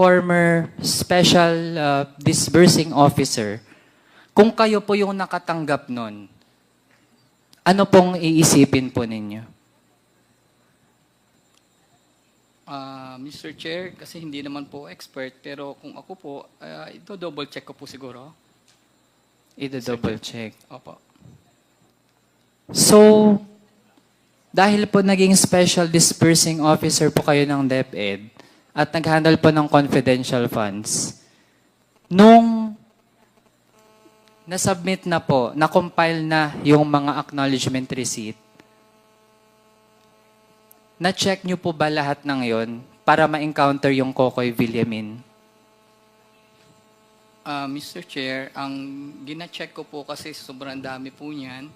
former special disbursing officer, kung kayo po yung nakatanggap nun, ano pong iisipin po ninyo? Mr. Chair, kasi hindi naman po expert, pero kung ako po, ito double check ko po siguro. Ito-double check. Opo. So, dahil po naging special disbursing officer po kayo ng DepEd at nag-handle po ng confidential funds, nung nasubmit na po, na-compile na yung mga acknowledgement receipt, na-check nyo po ba lahat ng yon para ma-encounter yung Kokoy Villamin? Mr. Chair, ang gina-check ko po kasi sobrang dami po niyan,